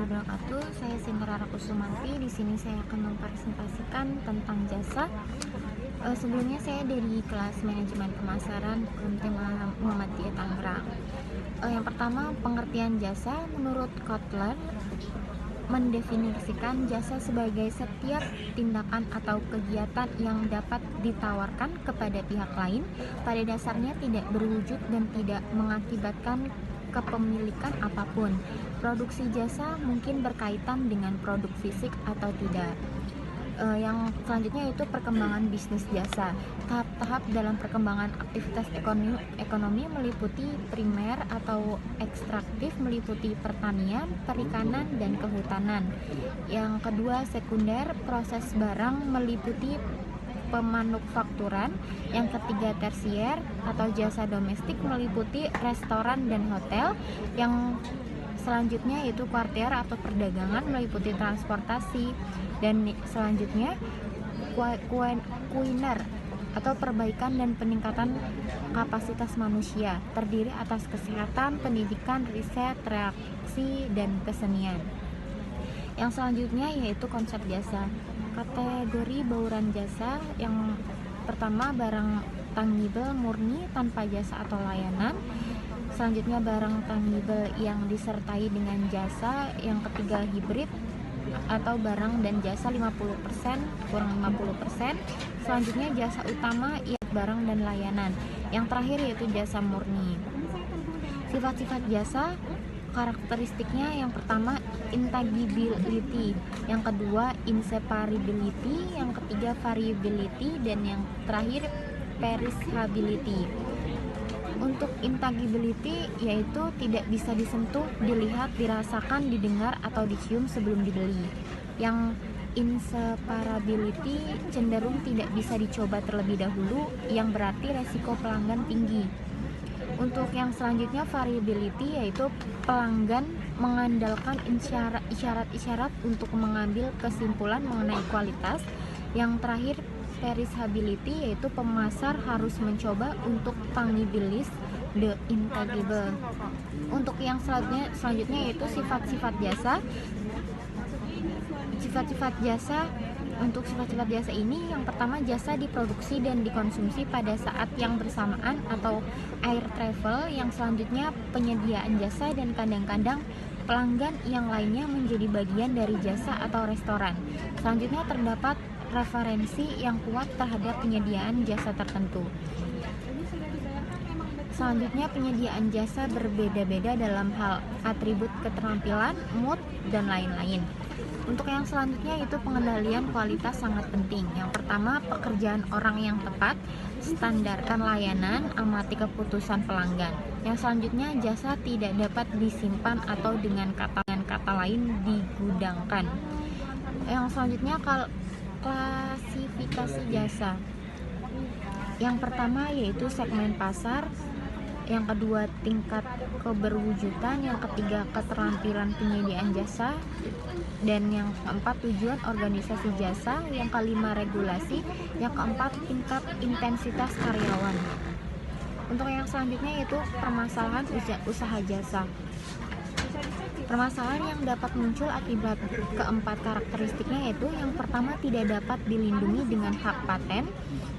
wabarakatuh. Saya Sinta Kusumanti. Di sini saya akan mempresentasikan tentang jasa. Sebelumnya saya dari kelas manajemen pemasaran UMT Muhammadiyah Tangerang. Yang pertama, pengertian jasa menurut Kotler mendefinisikan jasa sebagai setiap tindakan atau kegiatan yang dapat ditawarkan kepada pihak lain, pada dasarnya tidak berwujud dan tidak mengakibatkan kepemilikan apapun. Produksi jasa mungkin berkaitan dengan produk fisik atau tidak. Yang selanjutnya itu perkembangan bisnis jasa. Tahap-tahap dalam perkembangan aktivitas ekonomi meliputi primer atau ekstraktif, meliputi pertanian, perikanan, dan kehutanan. Yang kedua, sekunder, proses barang meliputi pemanufakturan. Yang ketiga, tersier atau jasa domestik meliputi restoran dan hotel. Yang selanjutnya yaitu kuarter atau perdagangan meliputi transportasi. Dan selanjutnya kuliner atau perbaikan dan peningkatan kapasitas manusia, terdiri atas kesehatan, pendidikan, riset, reaksi, dan kesenian. Yang selanjutnya yaitu konsep jasa. Kategori bauran jasa yang pertama, barang tangible murni tanpa jasa atau layanan. Selanjutnya barang tangible yang disertai dengan jasa. Yang ketiga, hibrid atau barang dan jasa 50% kurang 50%. Selanjutnya jasa utama yaitu barang dan layanan. Yang terakhir yaitu jasa murni. Sifat-sifat jasa, karakteristiknya yang pertama intangibility, yang kedua inseparability, yang ketiga variability, dan yang terakhir perishability. Untuk intangibility yaitu tidak bisa disentuh, dilihat, dirasakan, didengar, atau dicium sebelum dibeli. Yang inseparability cenderung tidak bisa dicoba terlebih dahulu, yang berarti resiko pelanggan tinggi. Untuk yang selanjutnya variability yaitu pelanggan mengandalkan isyarat-isyarat untuk mengambil kesimpulan mengenai kualitas. Yang terakhir perishability yaitu pemasar harus mencoba untuk tangibilis the intangible. Untuk yang selanjutnya yaitu sifat-sifat jasa. Sifat-sifat jasa, untuk sifat-sifat jasa ini yang pertama jasa diproduksi dan dikonsumsi pada saat yang bersamaan atau air travel. Yang selanjutnya penyediaan jasa, dan kadang-kadang pelanggan yang lainnya menjadi bagian dari jasa atau restoran. Selanjutnya terdapat referensi yang kuat terhadap penyediaan jasa tertentu. Selanjutnya penyediaan jasa berbeda-beda dalam hal atribut keterampilan, mood, dan lain-lain. Untuk yang selanjutnya itu pengendalian kualitas sangat penting. Yang pertama, pekerjaan orang yang tepat, standarkan layanan, amati keputusan pelanggan. Yang selanjutnya jasa tidak dapat disimpan atau dengan kata lain digudangkan. Yang selanjutnya klasifikasi jasa. Yang pertama yaitu segmen pasar, yang kedua tingkat keberwujudan, yang ketiga keterampilan penyediaan jasa, dan yang keempat tujuan organisasi jasa, yang kelima regulasi, yang keempat tingkat intensitas karyawan. Untuk yang selanjutnya yaitu permasalahan usaha jasa. Permasalahan yang dapat muncul akibat keempat karakteristiknya yaitu yang pertama tidak dapat dilindungi dengan hak paten,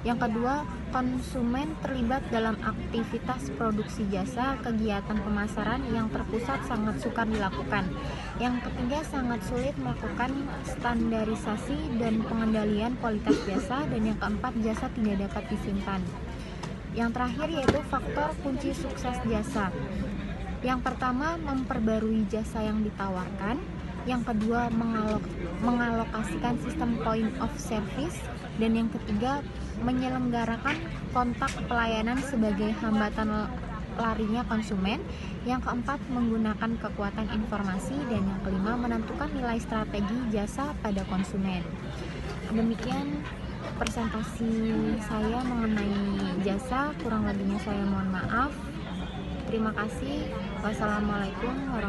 yang kedua konsumen terlibat dalam aktivitas produksi jasa, kegiatan pemasaran yang terpusat sangat sukar dilakukan, yang ketiga sangat sulit melakukan standarisasi dan pengendalian kualitas jasa, dan yang keempat jasa tidak dapat disimpan. Yang terakhir yaitu faktor kunci sukses jasa. Yang pertama memperbarui jasa yang ditawarkan, yang kedua mengalokasikan sistem point of service, dan yang ketiga menyelenggarakan kontak pelayanan sebagai hambatan larinya konsumen, yang keempat menggunakan kekuatan informasi, dan yang kelima menentukan nilai strategi jasa pada konsumen. Demikian presentasi saya mengenai jasa, kurang lebihnya saya mohon maaf. Terima kasih. Wassalamualaikum warahmatullahi wabarakatuh.